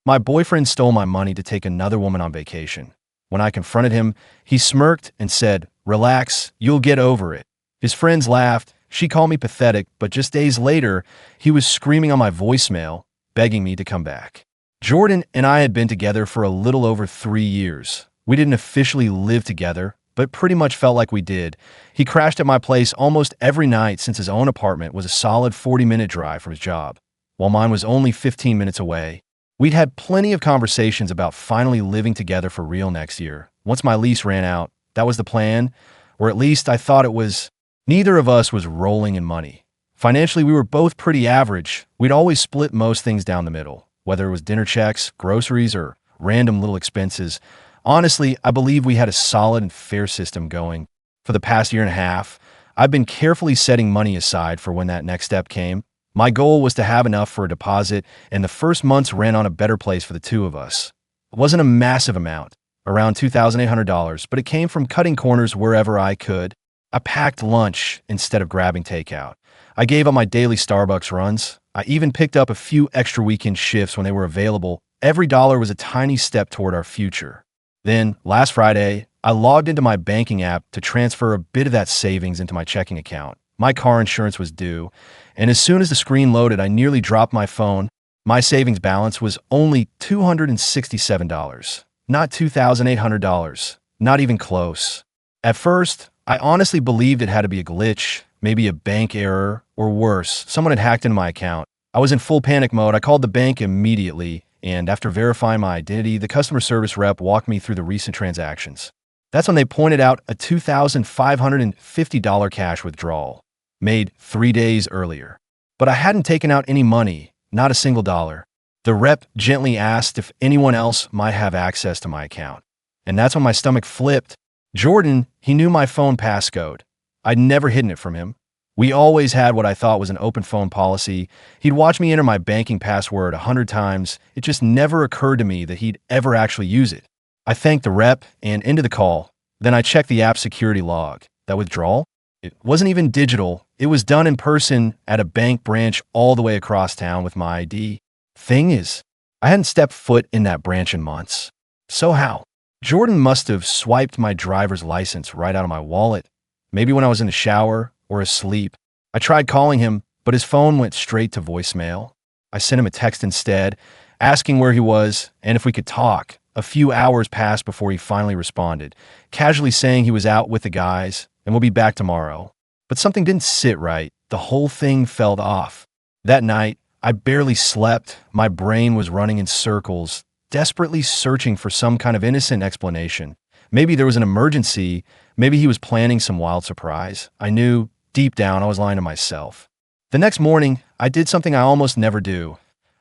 My boyfriend stole my money to take another woman on vacation. When I confronted him, he smirked and said, "Relax, you'll get over it." His friends laughed. She called me pathetic, but just days later, he was screaming on my voicemail, begging me to come back. Jordan and I had been together for a little over 3 years. We didn't officially live together, but pretty much felt like we did. He crashed at my place almost every night since his own apartment was a solid 40-minute drive from his job, while mine was only 15 minutes away. We'd had plenty of conversations about finally living together for real next year. Once my lease ran out, that was the plan, or at least I thought it was. Neither of us was rolling in money. Financially, we were both pretty average. We'd always split most things down the middle, whether it was dinner checks, groceries, or random little expenses. Honestly, I believe we had a solid and fair system going. For the past year and a half, I've been carefully setting money aside for when that next step came. My goal was to have enough for a deposit and the first month's rent on a better place for the two of us. It wasn't a massive amount, around $2,800, but it came from cutting corners wherever I could. I packed lunch instead of grabbing takeout. I gave up my daily Starbucks runs. I even picked up a few extra weekend shifts when they were available. Every dollar was a tiny step toward our future. Then, last Friday, I logged into my banking app to transfer a bit of that savings into my checking account. My car insurance was due, and as soon as the screen loaded, I nearly dropped my phone. My savings balance was only $267, not $2,800, not even close. At first, I honestly believed it had to be a glitch, maybe a bank error, or worse, someone had hacked into my account. I was in full panic mode. I called the bank immediately, and after verifying my identity, the customer service rep walked me through the recent transactions. That's when they pointed out a $2,550 cash withdrawal, made 3 days earlier. But I hadn't taken out any money, not a single dollar. The rep gently asked if anyone else might have access to my account. And that's when my stomach flipped. Jordan, he knew my phone passcode. I'd never hidden it from him. We always had what I thought was an open phone policy. He'd watch me enter my banking password 100 times. It just never occurred to me that he'd ever actually use it. I thanked the rep and ended the call. Then I checked the app security log. That withdrawal? It wasn't even digital. It was done in person at a bank branch all the way across town with my ID. Thing is, I hadn't stepped foot in that branch in months. So how? Jordan must have swiped my driver's license right out of my wallet, maybe when I was in the shower or asleep. I tried calling him, but his phone went straight to voicemail. I sent him a text instead, asking where he was and if we could talk. A few hours passed before he finally responded, casually saying he was out with the guys and will be back tomorrow. But something didn't sit right. The whole thing felt off. That night, I barely slept. My brain was running in circles, desperately searching for some kind of innocent explanation. Maybe there was an emergency. Maybe he was planning some wild surprise. I knew, deep down, I was lying to myself. The next morning, I did something I almost never do.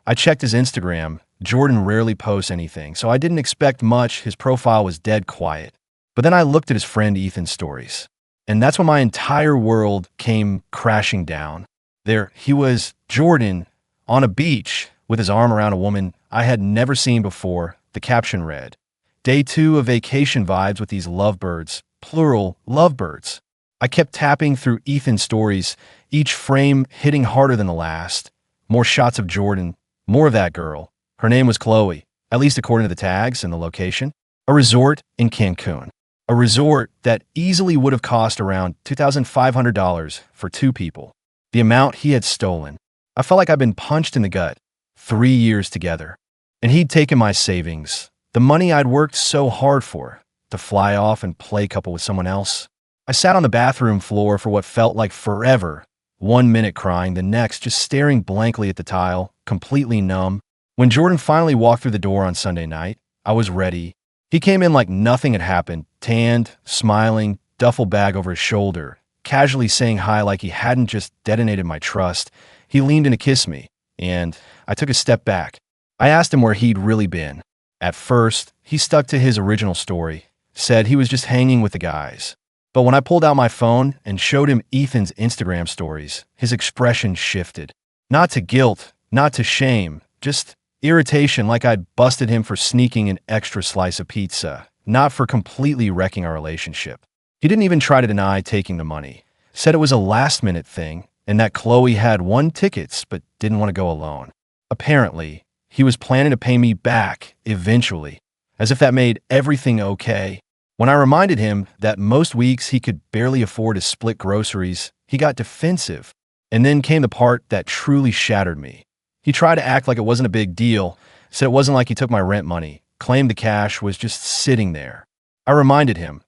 I checked his Instagram. Jordan rarely posts anything, so I didn't expect much. His profile was dead quiet. But then I looked at his friend Ethan's stories. And that's when my entire world came crashing down. There he was, Jordan, on a beach with his arm around a woman I had never seen before. The caption read, "Day 2 of vacation vibes with these lovebirds," plural, lovebirds. I kept tapping through Ethan's stories, each frame hitting harder than the last. More shots of Jordan, more of that girl. Her name was Chloe, at least according to the tags and the location. A resort in Cancun. A resort that easily would have cost around $2,500 for 2 people. The amount he had stolen. I felt like I'd been punched in the gut. 3 years together. And he'd taken my savings. The money I'd worked so hard for. To fly off and play couple with someone else. I sat on the bathroom floor for what felt like forever. 1 minute crying, the next just staring blankly at the tile, completely numb. When Jordan finally walked through the door on Sunday night, I was ready. He came in like nothing had happened, tanned, smiling, duffel bag over his shoulder, casually saying hi like he hadn't just detonated my trust. He leaned in to kiss me, and I took a step back. I asked him where he'd really been. At first, he stuck to his original story, said he was just hanging with the guys. But when I pulled out my phone and showed him Ethan's Instagram stories, his expression shifted. Not to guilt, not to shame, just irritation, like I'd busted him for sneaking an extra slice of pizza, not for completely wrecking our relationship. He didn't even try to deny taking the money. Said it was a last-minute thing, and that Chloe had won tickets but didn't want to go alone. Apparently, he was planning to pay me back eventually, as if that made everything okay. When I reminded him that most weeks he could barely afford to split groceries, he got defensive. And then came the part that truly shattered me. He tried to act like it wasn't a big deal, said it wasn't like he took my rent money, claimed the cash was just sitting there. I reminded him,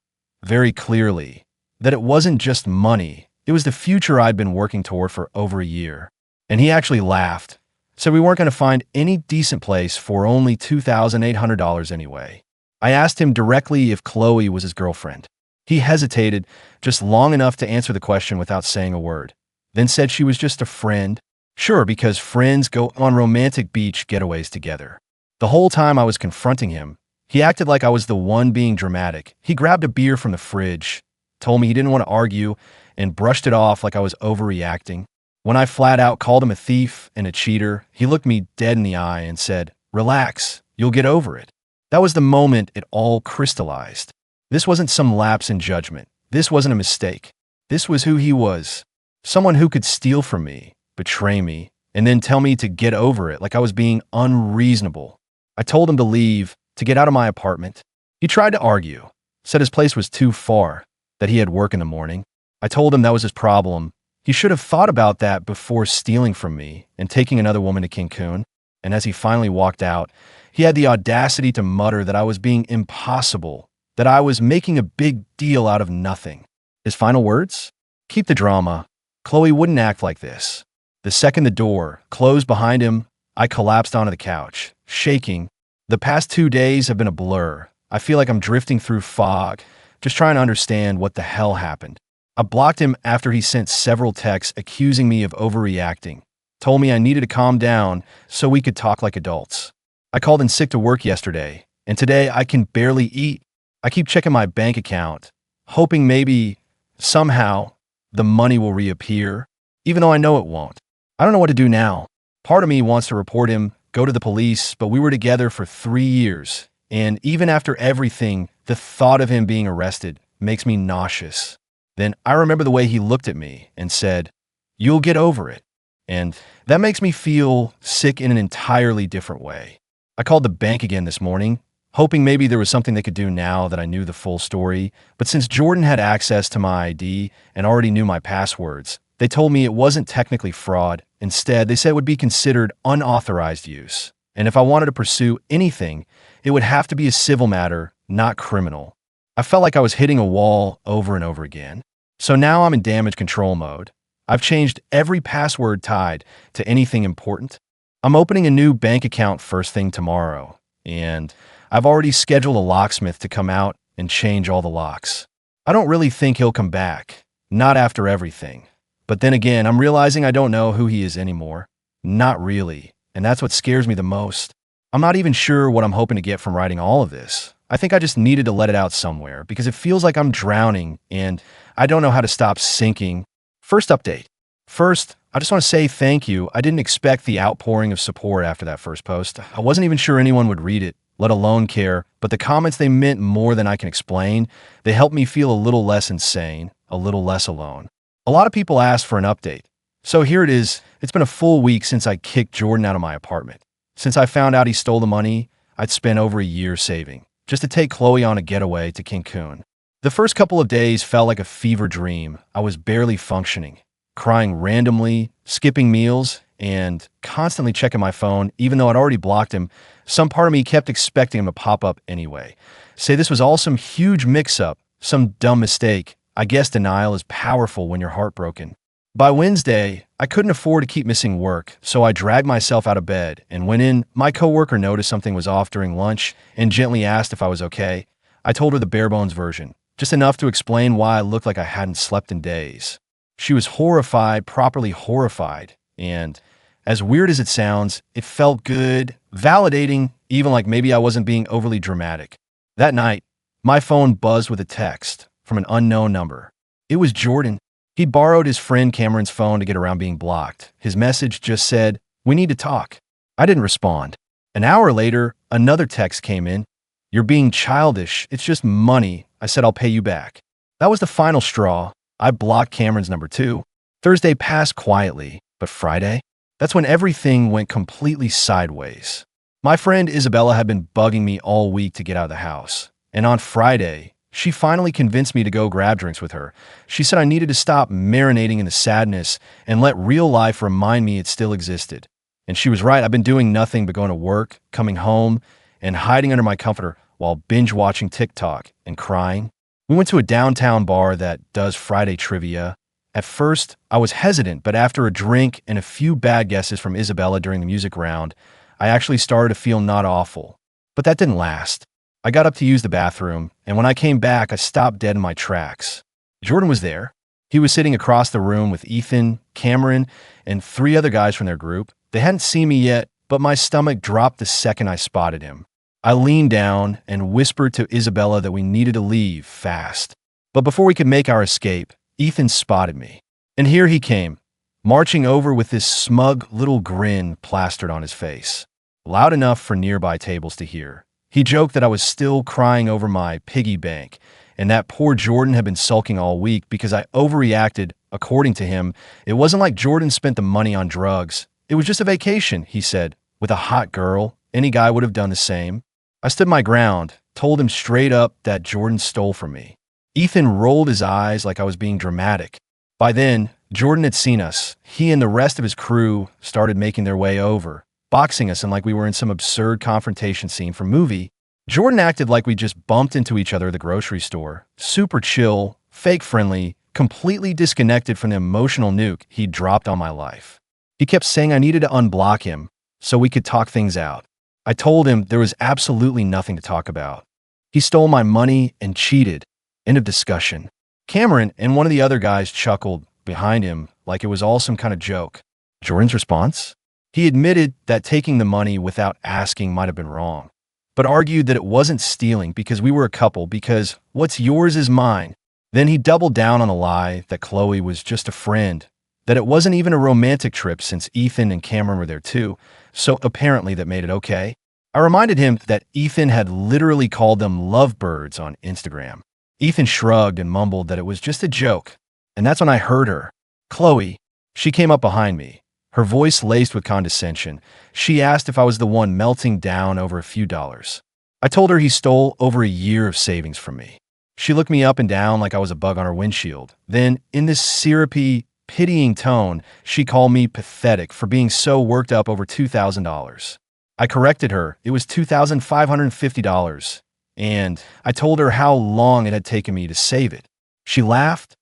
very clearly, that it wasn't just money, it was the future I'd been working toward for over a year. And he actually laughed, said we weren't going to find any decent place for only $2,800 anyway. I asked him directly if Chloe was his girlfriend. He hesitated just long enough to answer the question without saying a word, then said she was just a friend. Sure, because friends go on romantic beach getaways together. The whole time I was confronting him, he acted like I was the one being dramatic. He grabbed a beer from the fridge, told me he didn't want to argue, and brushed it off like I was overreacting. When I flat out called him a thief and a cheater, he looked me dead in the eye and said, "Relax, you'll get over it." That was the moment it all crystallized. This wasn't some lapse in judgment. This wasn't a mistake. This was who he was. Someone who could steal from me, betray me, and then tell me to get over it like I was being unreasonable. I told him to leave, to get out of my apartment. He tried to argue, said his place was too far, that he had work in the morning. I told him that was his problem. He should have thought about that before stealing from me and taking another woman to Cancun. And as he finally walked out, he had the audacity to mutter that I was being impossible, that I was making a big deal out of nothing. His final words? "Keep the drama. Chloe wouldn't act like this." The second the door closed behind him, I collapsed onto the couch, shaking. The past 2 days have been a blur. I feel like I'm drifting through fog, just trying to understand what the hell happened. I blocked him after he sent several texts accusing me of overreacting, told me I needed to calm down so we could talk like adults. I called in sick to work yesterday, and today I can barely eat. I keep checking my bank account, hoping maybe, somehow, the money will reappear, even though I know it won't. I don't know what to do now. Part of me wants to report him, go to the police, but we were together for 3 years, and even after everything, the thought of him being arrested makes me nauseous. Then I remember the way he looked at me and said, "You'll get over it." And that makes me feel sick in an entirely different way. I called the bank again this morning, hoping maybe there was something they could do now that I knew the full story. But since Jordan had access to my ID and already knew my passwords, they told me it wasn't technically fraud. Instead, they said it would be considered unauthorized use. And if I wanted to pursue anything, it would have to be a civil matter, not criminal. I felt like I was hitting a wall over and over again. So now I'm in damage control mode. I've changed every password tied to anything important. I'm opening a new bank account first thing tomorrow, and I've already scheduled a locksmith to come out and change all the locks. I don't really think he'll come back, not after everything. But then again, I'm realizing I don't know who he is anymore. Not really, and that's what scares me the most. I'm not even sure what I'm hoping to get from writing all of this. I think I just needed to let it out somewhere because it feels like I'm drowning and I don't know how to stop sinking. First update. First, I just want to say thank you. I didn't expect the outpouring of support after that first post. I wasn't even sure anyone would read it, let alone care, but the comments, they meant more than I can explain. They helped me feel a little less insane, a little less alone. A lot of people asked for an update. So here it is. It's been a full week since I kicked Jordan out of my apartment. Since I found out he stole the money I'd spent over a year saving, just to take Chloe on a getaway to Cancun. The first couple of days felt like a fever dream. I was barely functioning, crying randomly, skipping meals, and constantly checking my phone. Even though I'd already blocked him, some part of me kept expecting him to pop up anyway. Say this was all some huge mix-up, some dumb mistake. I guess denial is powerful when you're heartbroken. By Wednesday, I couldn't afford to keep missing work, so I dragged myself out of bed and went in. My coworker noticed something was off during lunch and gently asked if I was okay. I told her the bare-bones version, just enough to explain why I looked like I hadn't slept in days. She was horrified, properly horrified, and as weird as it sounds, it felt good, validating, even like maybe I wasn't being overly dramatic. That night, my phone buzzed with a text from an unknown number. It was Jordan. He'd borrowed his friend Cameron's phone to get around being blocked. His message just said, "We need to talk." I didn't respond. An hour later, another text came in. "You're being childish. It's just money. I said I'll pay you back." That was the final straw. I blocked Cameron's number too. Thursday passed quietly, but Friday? That's when everything went completely sideways. My friend Isabella had been bugging me all week to get out of the house, and on Friday, she finally convinced me to go grab drinks with her. She said I needed to stop marinating in the sadness and let real life remind me it still existed. And she was right. I've been doing nothing but going to work, coming home, and hiding under my comforter while binge watching TikTok and crying. We went to a downtown bar that does Friday trivia. At first, I was hesitant, but after a drink and a few bad guesses from Isabella during the music round, I actually started to feel not awful. But that didn't last. I got up to use the bathroom, and when I came back, I stopped dead in my tracks. Jordan was there. He was sitting across the room with Ethan, Cameron, and 3 other guys from their group. They hadn't seen me yet, but my stomach dropped the second I spotted him. I leaned down and whispered to Isabella that we needed to leave fast. But before we could make our escape, Ethan spotted me. And here he came, marching over with this smug little grin plastered on his face, loud enough for nearby tables to hear. He joked that I was still crying over my piggy bank, and that poor Jordan had been sulking all week because I overreacted. According to him, it wasn't like Jordan spent the money on drugs. It was just a vacation, he said, with a hot girl. Any guy would have done the same. I stood my ground, told him straight up that Jordan stole from me. Ethan rolled his eyes like I was being dramatic. By then, Jordan had seen us. He and the rest of his crew started making their way over, boxing us in like we were in some absurd confrontation scene from movie. Jordan acted like we just bumped into each other at the grocery store. Super chill, fake friendly, completely disconnected from the emotional nuke he'd dropped on my life. He kept saying I needed to unblock him so we could talk things out. I told him there was absolutely nothing to talk about. He stole my money and cheated. End of discussion. Cameron and one of the other guys chuckled behind him like it was all some kind of joke. Jordan's response? He admitted that taking the money without asking might have been wrong, but argued that it wasn't stealing because we were a couple, because what's yours is mine. Then he doubled down on the lie that Chloe was just a friend, that it wasn't even a romantic trip since Ethan and Cameron were there too, so apparently that made it okay. I reminded him that Ethan had literally called them lovebirds on Instagram. Ethan shrugged and mumbled that it was just a joke, and that's when I heard her. Chloe. She came up behind me, her voice laced with condescension. She asked if I was the one melting down over a few dollars. I told her he stole over a year of savings from me. She looked me up and down like I was a bug on her windshield. Then, in this syrupy, pitying tone, she called me pathetic for being so worked up over $2,000. I corrected her. It was $2,550. And I told her how long it had taken me to save it. She laughed,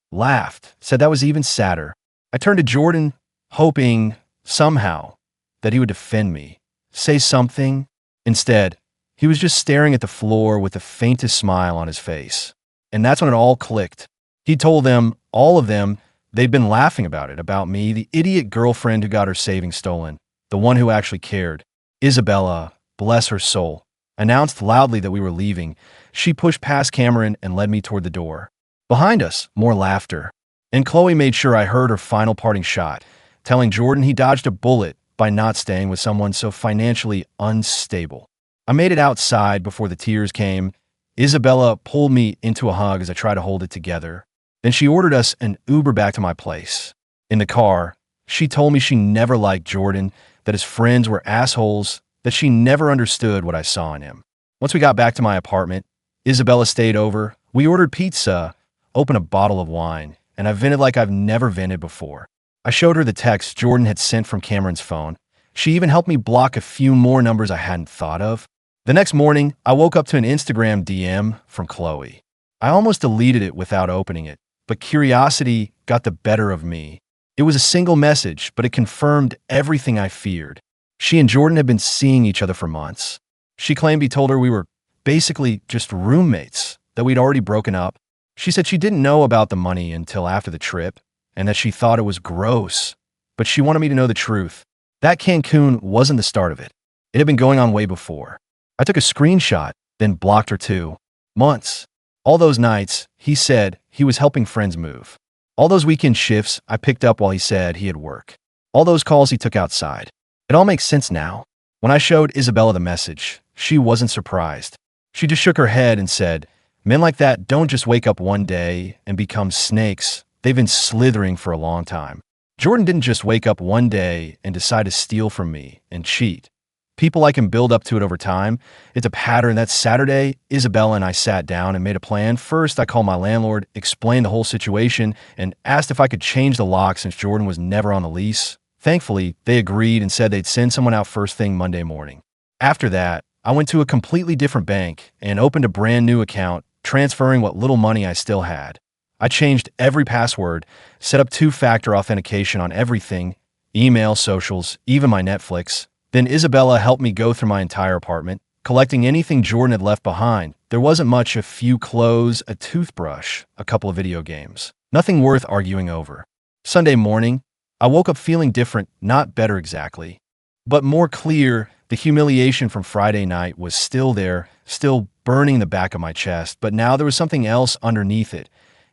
said that was even sadder. I turned to Jordan, hoping, somehow, that he would defend me, say something. Instead, he was just staring at the floor with the faintest smile on his face. And that's when it all clicked. He told them, all of them, they'd been laughing about it, about me, the idiot girlfriend who got her savings stolen, the one who actually cared. Isabella, bless her soul, announced loudly that we were leaving. She pushed past Cameron and led me toward the door. Behind us, more laughter. And Chloe made sure I heard her final parting shot, telling Jordan he dodged a bullet by not staying with someone so financially unstable. I made it outside before the tears came. Isabella pulled me into a hug as I tried to hold it together. Then she ordered us an Uber back to my place. In the car, she told me she never liked Jordan, that his friends were assholes, that she never understood what I saw in him. Once we got back to my apartment, Isabella stayed over. We ordered pizza, opened a bottle of wine, and I vented like I've never vented before. I showed her the text Jordan had sent from Cameron's phone. She even helped me block a few more numbers I hadn't thought of. The next morning, I woke up to an Instagram DM from Chloe. I almost deleted it without opening it, but curiosity got the better of me. It was a single message, but it confirmed everything I feared. She and Jordan had been seeing each other for months. She claimed he told her we were basically just roommates, that we'd already broken up. She said she didn't know about the money until after the trip, and that she thought it was gross, but she wanted me to know the truth. That Cancun wasn't the start of it. It had been going on way before. I took a screenshot, then blocked her too. Months. All those nights, he said he was helping friends move. All those weekend shifts I picked up while he said he had work. All those calls he took outside. It all makes sense now. When I showed Isabella the message, she wasn't surprised. She just shook her head and said, men like that don't just wake up one day and become snakes. They've been slithering for a long time. Jordan didn't just wake up one day and decide to steal from me and cheat. People I can build up to it over time. It's a pattern. That Saturday, Isabella and I sat down and made a plan. First, I called my landlord, explained the whole situation, and asked if I could change the lock since Jordan was never on the lease. Thankfully, they agreed and said they'd send someone out first thing Monday morning. After that, I went to a completely different bank and opened a brand new account, transferring what little money I still had. I changed every password, set up two-factor authentication on everything, email, socials, even my Netflix. Then Isabella helped me go through my entire apartment, collecting anything Jordan had left behind. There wasn't much, a few clothes, a toothbrush, a couple of video games. Nothing worth arguing over. Sunday morning, I woke up feeling different, not better exactly, but more clear. The humiliation from Friday night was still there, still burning the back of my chest, but now there was something else underneath it.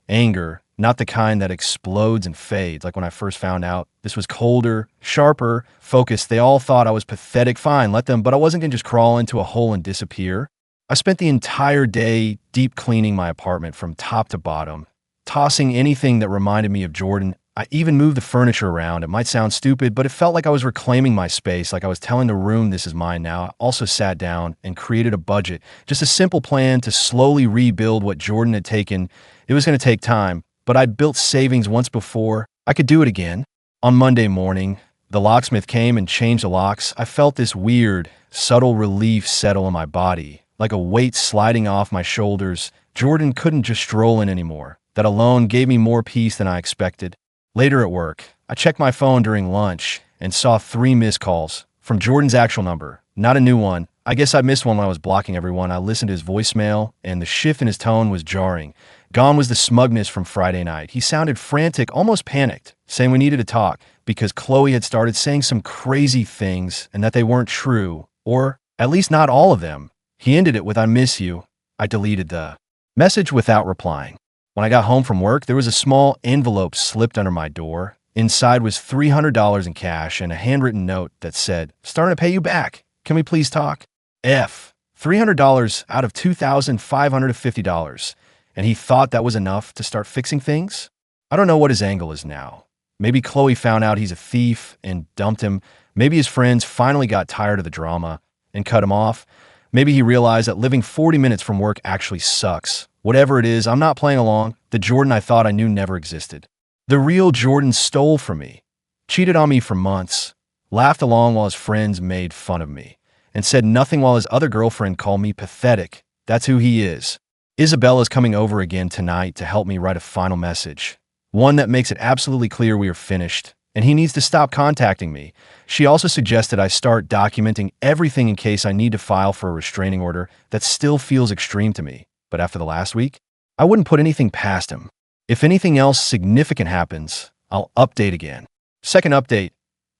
Anger, not the kind that explodes and fades like when I first found out. This was colder, sharper, focused. They all thought I was pathetic. Fine, let them, but I wasn't going to just crawl into a hole and disappear. I spent the entire day deep cleaning my apartment from top to bottom, tossing anything that reminded me of Jordan. I even moved the furniture around. It might sound stupid, but it felt like I was reclaiming my space, like I was telling the room this is mine now. I also sat down and created a budget, just a simple plan to slowly rebuild what Jordan had taken. It was going to take time, but I'd built savings once before. I could do it again. On Monday morning, the locksmith came and changed the locks. I felt this weird, subtle relief settle in my body, like a weight sliding off my shoulders. Jordan couldn't just stroll in anymore. That alone gave me more peace than I expected. Later at work, I checked my phone during lunch and saw 3 missed calls from Jordan's actual number, not a new one. I guess I missed one when I was blocking everyone. I listened to his voicemail, and the shift in his tone was jarring. Gone was the smugness from Friday night. He sounded frantic, almost panicked, saying we needed to talk because Chloe had started saying some crazy things and that they weren't true, or at least not all of them. He ended it with, "I miss you." I deleted the message without replying. When I got home from work, there was a small envelope slipped under my door. Inside was $300 in cash and a handwritten note that said, "Starting to pay you back. Can we please talk?" $300 out of $2,550. And he thought that was enough to start fixing things? I don't know what his angle is now. Maybe Chloe found out he's a thief and dumped him. Maybe his friends finally got tired of the drama and cut him off. Maybe he realized that living 40 minutes from work actually sucks. Whatever it is, I'm not playing along. The Jordan I thought I knew never existed. The real Jordan stole from me, cheated on me for months, laughed along while his friends made fun of me, and said nothing while his other girlfriend called me pathetic. That's who he is. Isabella's coming over again tonight to help me write a final message, one that makes it absolutely clear we are finished, and he needs to stop contacting me. She also suggested I start documenting everything in case I need to file for a restraining order. That still feels extreme to me, but after the last week, I wouldn't put anything past him. If anything else significant happens, I'll update again. Second update,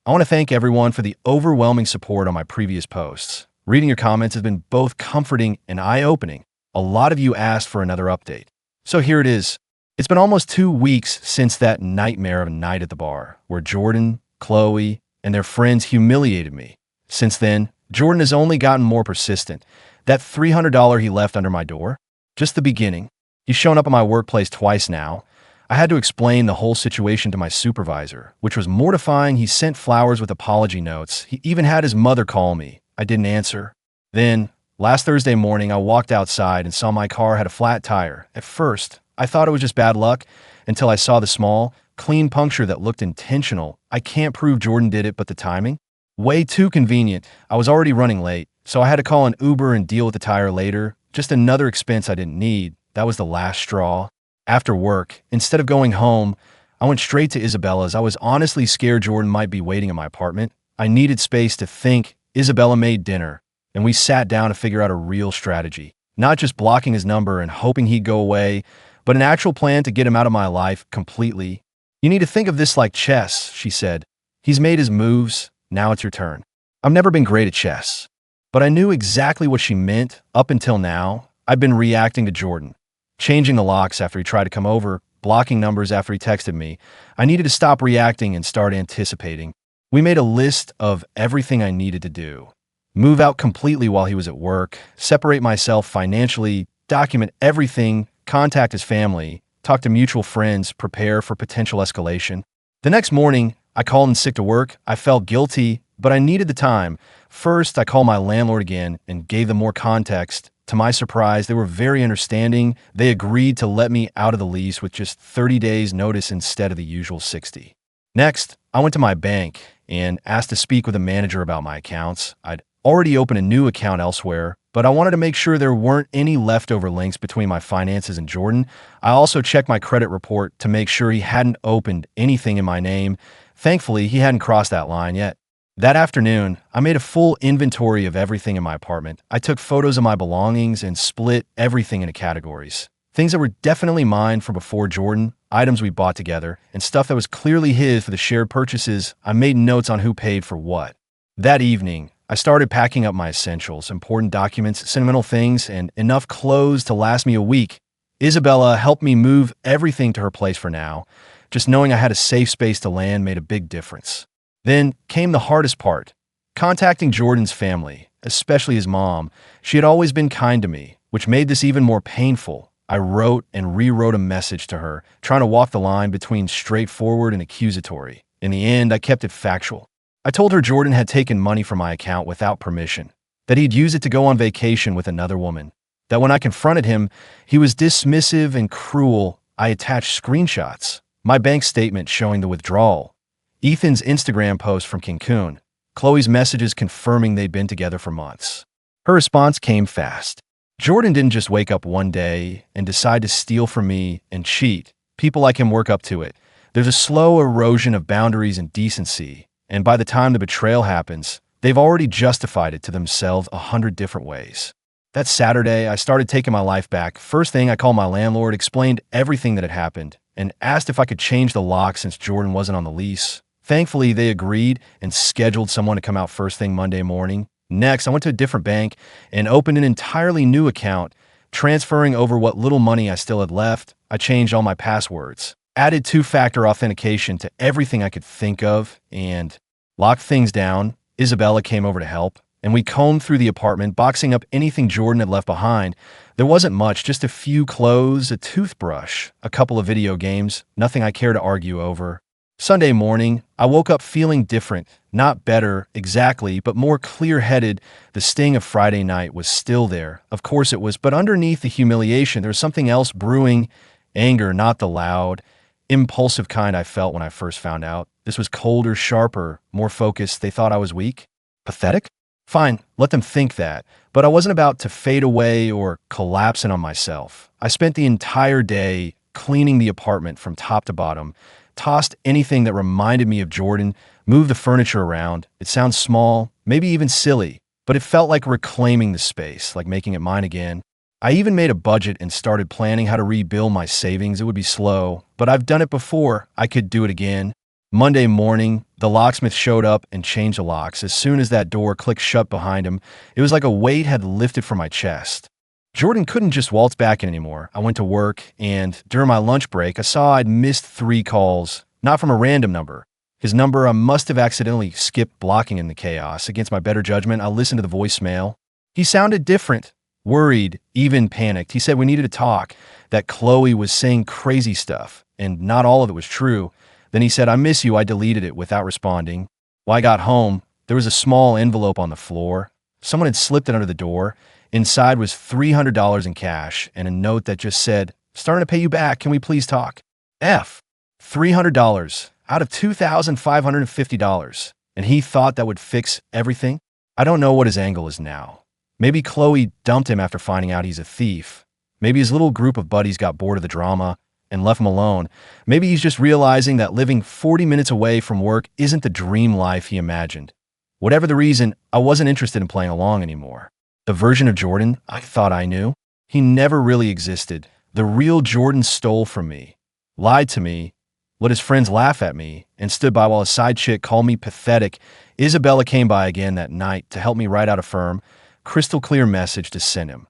I want to thank everyone for the overwhelming support on my previous posts. Reading your comments has been both comforting and eye-opening. A lot of you asked for another update. So here it is. It's been almost 2 weeks since that nightmare of a night at the bar, where Jordan, Chloe, and their friends humiliated me. Since then, Jordan has only gotten more persistent. That $300 he left under my door, just the beginning. He's shown up at my workplace twice now. I had to explain the whole situation to my supervisor, which was mortifying. He sent flowers with apology notes. He even had his mother call me. I didn't answer. Then, last Thursday morning, I walked outside and saw my car had a flat tire. At first, I thought it was just bad luck until I saw the small, clean puncture that looked intentional. I can't prove Jordan did it, but the timing? Way too convenient. I was already running late, so I had to call an Uber and deal with the tire later. Just another expense I didn't need. That was the last straw. After work, instead of going home, I went straight to Isabella's. I was honestly scared Jordan might be waiting in my apartment. I needed space to think. Isabella made dinner, and we sat down to figure out a real strategy. Not just blocking his number and hoping he'd go away, but an actual plan to get him out of my life completely. "You need to think of this like chess," she said. "He's made his moves. Now it's your turn." I've never been great at chess, but I knew exactly what she meant. Up until now, I've been reacting to Jordan, changing the locks after he tried to come over, blocking numbers after he texted me. I needed to stop reacting and start anticipating. We made a list of everything I needed to do. Move out completely while he was at work, separate myself financially, document everything, contact his family, talk to mutual friends, prepare for potential escalation. The next morning, I called in sick to work. I felt guilty, but I needed the time. First, I called my landlord again and gave them more context. To my surprise, they were very understanding. They agreed to let me out of the lease with just 30 days notice instead of the usual 60. Next, I went to my bank and asked to speak with a manager about my accounts. I'd already opened a new account elsewhere, but I wanted to make sure there weren't any leftover links between my finances and Jordan. I also checked my credit report to make sure he hadn't opened anything in my name. Thankfully, he hadn't crossed that line yet. That afternoon, I made a full inventory of everything in my apartment. I took photos of my belongings and split everything into categories. Things that were definitely mine from before Jordan, items we bought together, and stuff that was clearly his for the shared purchases. I made notes on who paid for what. That evening, I started packing up my essentials, important documents, sentimental things, and enough clothes to last me a week. Isabella helped me move everything to her place for now. Just knowing I had a safe space to land made a big difference. Then came the hardest part, contacting Jordan's family, especially his mom. She had always been kind to me, which made this even more painful. I wrote and rewrote a message to her, trying to walk the line between straightforward and accusatory. In the end, I kept it factual. I told her Jordan had taken money from my account without permission, that he'd used it to go on vacation with another woman, that when I confronted him, he was dismissive and cruel. I attached screenshots, my bank statement showing the withdrawal, Ethan's Instagram post from Cancun, Chloe's messages confirming they'd been together for months. Her response came fast. Jordan didn't just wake up one day and decide to steal from me and cheat. People like him work up to it. There's a slow erosion of boundaries and decency, and by the time the betrayal happens, they've already justified it to themselves 100 different ways. That Saturday, I started taking my life back. First thing, I called my landlord, explained everything that had happened, and asked if I could change the lock since Jordan wasn't on the lease. Thankfully, they agreed and scheduled someone to come out first thing Monday morning. Next, I went to a different bank and opened an entirely new account, transferring over what little money I still had left. I changed all my passwords, added two-factor authentication to everything I could think of, and locked things down. Isabella came over to help, and we combed through the apartment, boxing up anything Jordan had left behind. There wasn't much, just a few clothes, a toothbrush, a couple of video games, nothing I care to argue over. Sunday morning, I woke up feeling different, not better exactly, but more clear-headed. The sting of Friday night was still there. Of course it was, but underneath the humiliation, there was something else brewing. Anger, not the loud, impulsive kind I felt when I first found out. This was colder, sharper, more focused. They thought I was weak? Pathetic? Fine, let them think that. But I wasn't about to fade away or collapse in on myself. I spent the entire day cleaning the apartment from top to bottom, tossed anything that reminded me of Jordan, moved the furniture around. It sounds small, maybe even silly, but it felt like reclaiming the space, like making it mine again. I even made a budget and started planning how to rebuild my savings. It would be slow, but I've done it before. I could do it again. Monday morning, the locksmith showed up and changed the locks. As soon as that door clicked shut behind him, it was like a weight had lifted from my chest. Jordan couldn't just waltz back in anymore. I went to work, and during my lunch break, I saw I'd missed 3 calls, not from a random number. His number I must have accidentally skipped blocking in the chaos. Against my better judgment, I listened to the voicemail. He sounded different, worried, even panicked. He said we needed to talk, that Chloe was saying crazy stuff, and not all of it was true. Then he said, "I miss you." I deleted it without responding. When I got home, there was a small envelope on the floor. Someone had slipped it under the door. Inside was $300 in cash and a note that just said, "Starting to pay you back. Can we please talk?" $300 out of $2,550. And he thought that would fix everything? I don't know what his angle is now. Maybe Chloe dumped him after finding out he's a thief. Maybe his little group of buddies got bored of the drama and left him alone. Maybe he's just realizing that living 40 minutes away from work isn't the dream life he imagined. Whatever the reason, I wasn't interested in playing along anymore. The version of Jordan I thought I knew, he never really existed. The real Jordan stole from me, lied to me, let his friends laugh at me, and stood by while a side chick called me pathetic. Isabella came by again that night to help me write out a firm, crystal clear message to send him.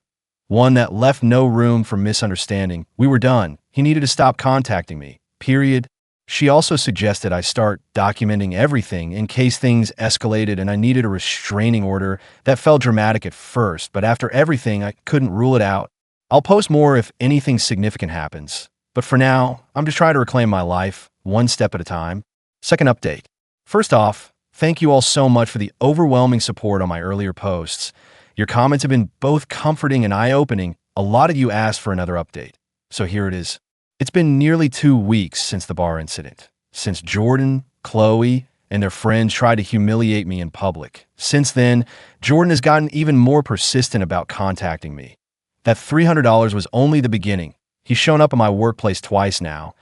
One that left no room for misunderstanding. We were done. He needed to stop contacting me. Period. She also suggested I start documenting everything in case things escalated and I needed a restraining order. That felt dramatic at first, but after everything, I couldn't rule it out. I'll post more if anything significant happens. But for now, I'm just trying to reclaim my life, one step at a time. Second update. First off, Thank you all so much for the overwhelming support on my earlier posts. Your comments have been both comforting and eye-opening. A lot of you asked for another update, so here it is. It's been nearly 2 weeks since the bar incident, since Jordan, Chloe, and their friends tried to humiliate me in public. Since then, Jordan has gotten even more persistent about contacting me. That $300 was only the beginning. He's shown up at my workplace twice now.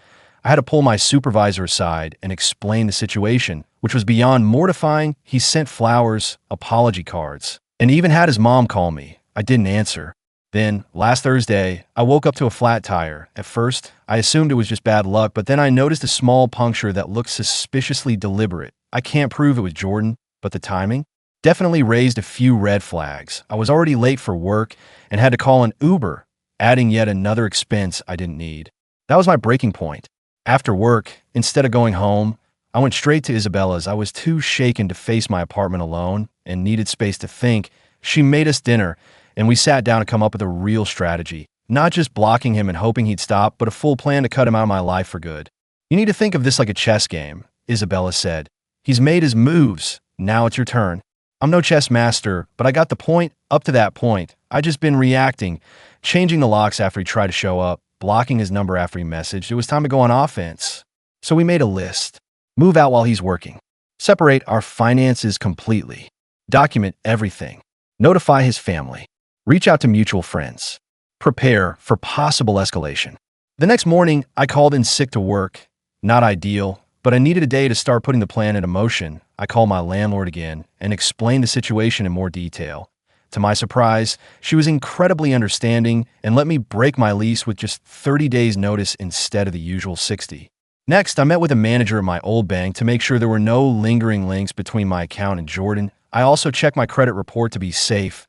I had to pull my supervisor aside and explain the situation, which was beyond mortifying. He sent flowers, apology cards, and even had his mom call me. I didn't answer. Then, last Thursday, I woke up to a flat tire. At first, I assumed it was just bad luck, but then I noticed a small puncture that looked suspiciously deliberate. I can't prove it was Jordan, but the timing definitely raised a few red flags. I was already late for work and had to call an Uber, adding yet another expense I didn't need. That was my breaking point. After work, instead of going home, I went straight to Isabella's. I was too shaken to face my apartment alone and needed space to think. She made us dinner, and we sat down to come up with a real strategy. Not just blocking him and hoping he'd stop, but a full plan to cut him out of my life for good. You need to think of this like a chess game, Isabella said. He's made his moves. Now it's your turn. I'm no chess master, but I got the point. Up to that point, I just been reacting, changing the locks after he tried to show up, blocking his number after he messaged. It was time to go on offense. So we made a list. Move out while he's working. Separate our finances completely. Document everything. Notify his family. Reach out to mutual friends. Prepare for possible escalation. The next morning, I called in sick to work. Not ideal, but I needed a day to start putting the plan into motion. I called my landlord again and explained the situation in more detail. To my surprise, she was incredibly understanding and let me break my lease with just 30 days notice instead of the usual 60. Next, I met with a manager at my old bank to make sure there were no lingering links between my account and Jordan. I also checked my credit report to be safe.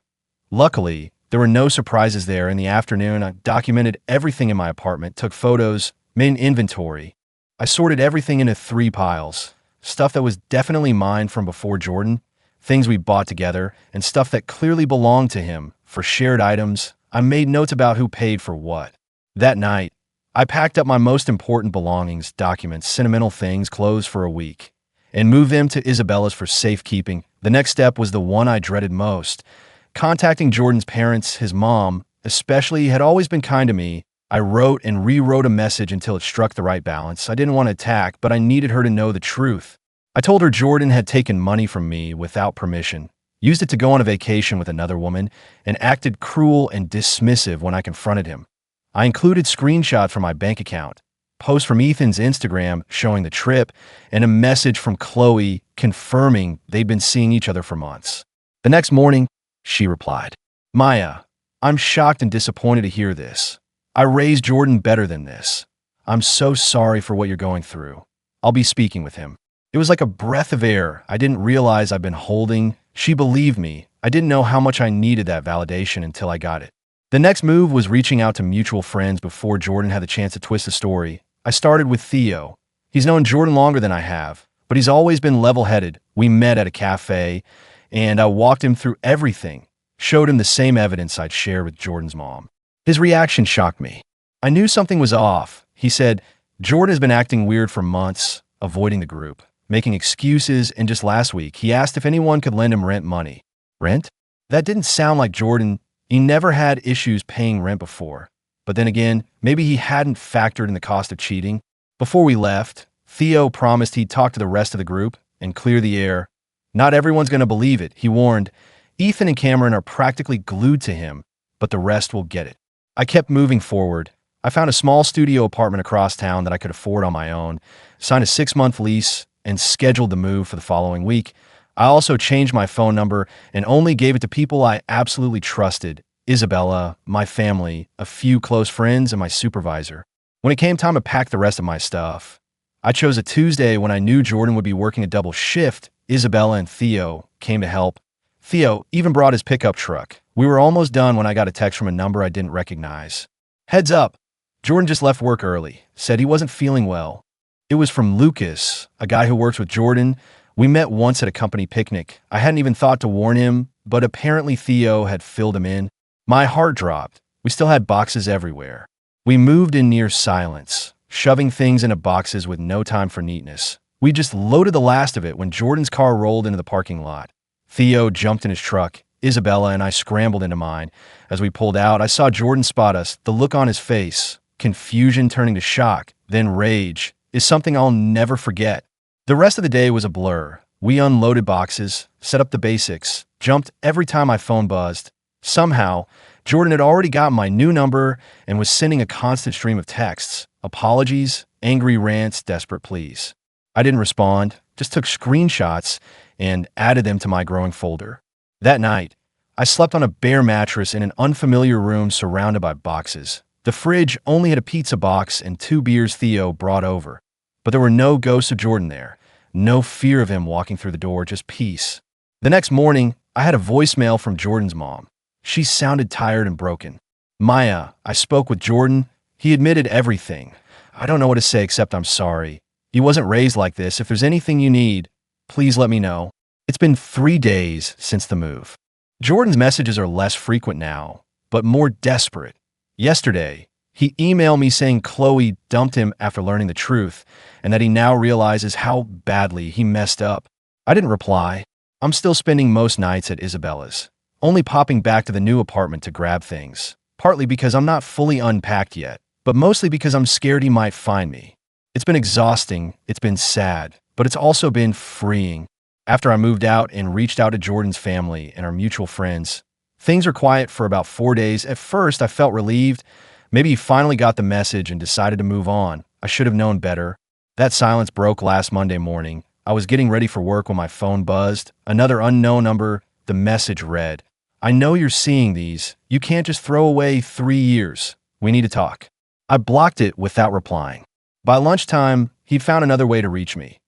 Luckily, there were no surprises there. In the afternoon, I documented everything in my apartment, took photos, made an inventory. I sorted everything into 3 piles. Stuff that was definitely mine from before Jordan, things we bought together, and stuff that clearly belonged to him. For shared items, I made notes about who paid for what. That night, I packed up my most important belongings, documents, sentimental things, clothes for a week, and moved them to Isabella's for safekeeping. The next step was the one I dreaded most. Contacting Jordan's parents, his mom, especially, had always been kind to me. I wrote and rewrote a message until it struck the right balance. I didn't want to attack, but I needed her to know the truth. I told her Jordan had taken money from me without permission, used it to go on a vacation with another woman, and acted cruel and dismissive when I confronted him. I included screenshots from my bank account, posts from Ethan's Instagram showing the trip, and a message from Chloe confirming they'd been seeing each other for months. The next morning, she replied, "Maya, I'm shocked and disappointed to hear this. I raised Jordan better than this. I'm so sorry for what you're going through. I'll be speaking with him." It was like a breath of air I didn't realize I'd been holding. She believed me. I didn't know how much I needed that validation until I got it. The next move was reaching out to mutual friends before Jordan had the chance to twist the story. I started with Theo. He's known Jordan longer than I have, but he's always been level-headed. We met at a cafe, and I walked him through everything, showed him the same evidence I'd shared with Jordan's mom. His reaction shocked me. I knew something was off. He said, "Jordan has been acting weird for months, avoiding the group, making excuses, and just last week, he asked if anyone could lend him rent money." Rent? That didn't sound like Jordan. He never had issues paying rent before. But then again, maybe he hadn't factored in the cost of cheating. Before we left, Theo promised he'd talk to the rest of the group and clear the air. Not everyone's going to believe it, he warned. Ethan and Cameron are practically glued to him, but the rest will get it. I kept moving forward. I found a small studio apartment across town that I could afford on my own, signed a 6-month lease, and scheduled the move for the following week. I also changed my phone number and only gave it to people I absolutely trusted: Isabella, my family, a few close friends, and my supervisor. When it came time to pack the rest of my stuff, I chose a Tuesday when I knew Jordan would be working a double shift. Isabella and Theo came to help. Theo even brought his pickup truck. We were almost done when I got a text from a number I didn't recognize. "Heads up, Jordan just left work early, said he wasn't feeling well." It was from Lucas, a guy who works with Jordan. We met once at a company picnic. I hadn't even thought to warn him, but apparently Theo had filled him in. My heart dropped. We still had boxes everywhere. We moved in near silence, shoving things into boxes with no time for neatness. We just loaded the last of it when Jordan's car rolled into the parking lot. Theo jumped in his truck. Isabella and I scrambled into mine. As we pulled out, I saw Jordan spot us. The look on his face, confusion turning to shock, then rage, is something I'll never forget. The rest of the day was a blur. We unloaded boxes, set up the basics, jumped every time my phone buzzed. Somehow, Jordan had already got my new number and was sending a constant stream of texts, apologies, angry rants, desperate pleas. I didn't respond, just took screenshots and added them to my growing folder. That night, I slept on a bare mattress in an unfamiliar room surrounded by boxes. The fridge only had a pizza box and 2 beers Theo brought over. But there were no ghosts of Jordan there. No fear of him walking through the door, just peace. The next morning, I had a voicemail from Jordan's mom. She sounded tired and broken. Maya, I spoke with Jordan. He admitted everything. I don't know what to say except I'm sorry. He wasn't raised like this. If there's anything you need, please let me know. It's been 3 days since the move. Jordan's messages are less frequent now, but more desperate. Yesterday, he emailed me saying Chloe dumped him after learning the truth and that he now realizes how badly he messed up. I didn't reply. I'm still spending most nights at Isabella's, only popping back to the new apartment to grab things, partly because I'm not fully unpacked yet, but mostly because I'm scared he might find me. It's been exhausting, it's been sad, but it's also been freeing. After I moved out and reached out to Jordan's family and our mutual friends, things were quiet for about 4 days. At first, I felt relieved. Maybe he finally got the message and decided to move on. I should have known better. That silence broke last Monday morning. I was getting ready for work when my phone buzzed. Another unknown number. The message read, I know you're seeing these. You can't just throw away 3 years. We need to talk. I blocked it without replying. By lunchtime, he'd found another way to reach me.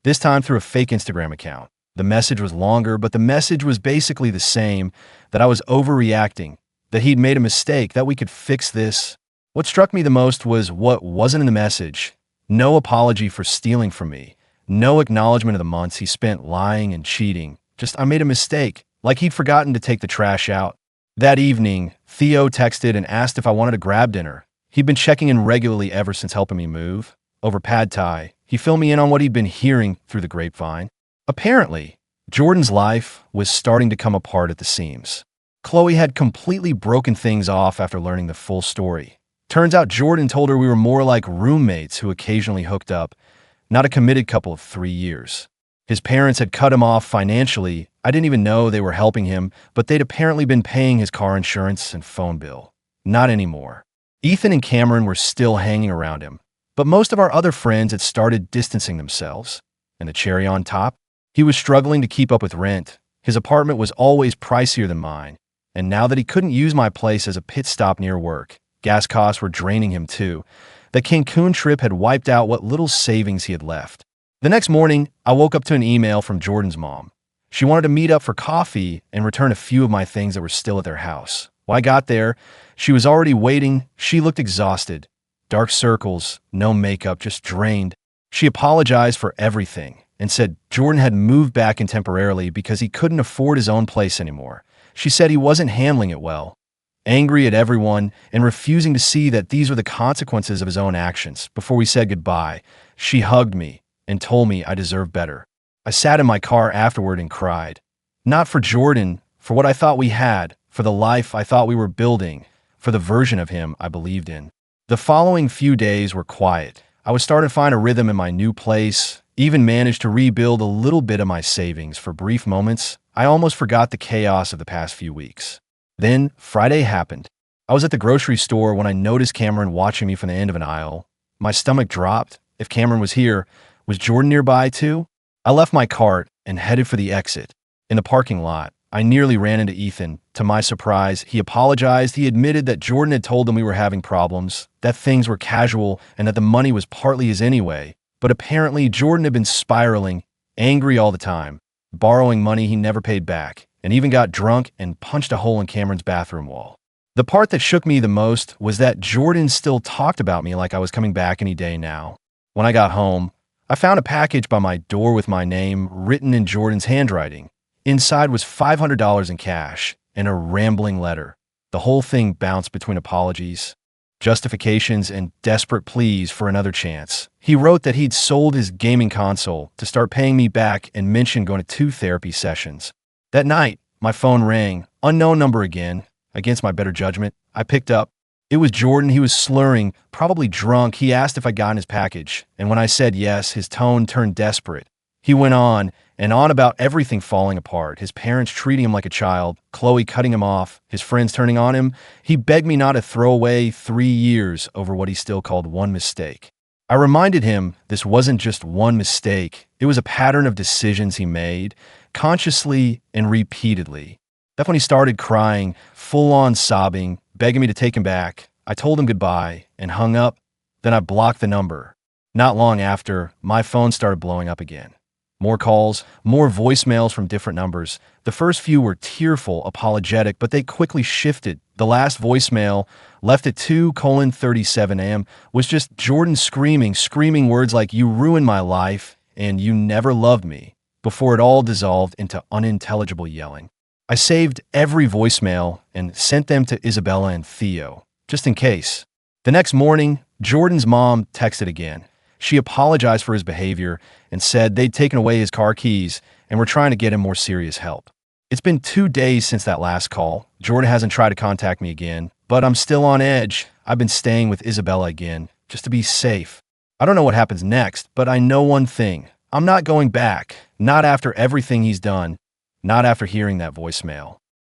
This time through a fake Instagram account. The message was longer, but the message was basically the same, that I was overreacting, that he'd made a mistake, that we could fix this. What struck me the most was what wasn't in the message. No apology for stealing from me. No acknowledgement of the months he spent lying and cheating. Just I made a mistake, like he'd forgotten to take the trash out. That evening, Theo texted and asked if I wanted to grab dinner. He'd been checking in regularly ever since helping me move. Over pad thai, he filled me in on what he'd been hearing through the grapevine. Apparently, Jordan's life was starting to come apart at the seams. Chloe had completely broken things off after learning the full story. Turns out Jordan told her we were more like roommates who occasionally hooked up, not a committed couple of 3 years. His parents had cut him off financially. I didn't even know they were helping him, but they'd apparently been paying his car insurance and phone bill. Not anymore. Ethan and Cameron were still hanging around him, but most of our other friends had started distancing themselves. And the cherry on top? He was struggling to keep up with rent. His apartment was always pricier than mine. And now that he couldn't use my place as a pit stop near work, gas costs were draining him too. The Cancun trip had wiped out what little savings he had left. The next morning, I woke up to an email from Jordan's mom. She wanted to meet up for coffee and return a few of my things that were still at their house. When I got there, she was already waiting. She looked exhausted. Dark circles, no makeup, just drained. She apologized for everything and said Jordan had moved back in temporarily because he couldn't afford his own place anymore. She said he wasn't handling it well, angry at everyone and refusing to see that these were the consequences of his own actions. Before we said goodbye, she hugged me and told me I deserved better. I sat in my car afterward and cried. Not for Jordan, for what I thought we had, for the life I thought we were building, for the version of him I believed in. The following few days were quiet. I was starting to find a rhythm in my new place, even managed to rebuild a little bit of my savings. For brief moments, I almost forgot the chaos of the past few weeks. Then, Friday happened. I was at the grocery store when I noticed Cameron watching me from the end of an aisle. My stomach dropped. If Cameron was here, was Jordan nearby too? I left my cart and headed for the exit. In the parking lot, I nearly ran into Ethan. To my surprise, he apologized. He admitted that Jordan had told him we were having problems, that things were casual, and that the money was partly his anyway. But apparently, Jordan had been spiraling, angry all the time, borrowing money he never paid back, and even got drunk and punched a hole in Cameron's bathroom wall. The part that shook me the most was that Jordan still talked about me like I was coming back any day now. When I got home, I found a package by my door with my name written in Jordan's handwriting. Inside was $500 in cash and a rambling letter. The whole thing bounced between apologies, justifications, and desperate pleas for another chance. He wrote that he'd sold his gaming console to start paying me back and mentioned going to 2 therapy sessions. That night, my phone rang, unknown number again. Against my better judgment, I picked up. It was Jordan. He was slurring, probably drunk. He asked if I'd gotten his package, and when I said yes, his tone turned desperate. He went on and on about everything falling apart, his parents treating him like a child, Chloe cutting him off, his friends turning on him. He begged me not to throw away 3 years over what he still called one mistake. I reminded him this wasn't just one mistake. It was a pattern of decisions he made, consciously and repeatedly. That's when he started crying, full-on sobbing, begging me to take him back. I told him goodbye and hung up. Then I blocked the number. Not long after, my phone started blowing up again. More calls, more voicemails from different numbers. The first few were tearful, apologetic, but they quickly shifted. The last voicemail, left at 2:37 a.m., was just Jordan screaming words like, "You ruined my life," and "You never loved me," before it all dissolved into unintelligible yelling. I saved every voicemail and sent them to Isabella and Theo, just in case. The next morning, Jordan's mom texted again. She apologized for his behavior and said they'd taken away his car keys and were trying to get him more serious help. It's been 2 days since that last call. Jordan hasn't tried to contact me again, but I'm still on edge. I've been staying with Isabella again, just to be safe. I don't know what happens next, but I know one thing. I'm not going back. Not after everything he's done. Not after hearing that voicemail.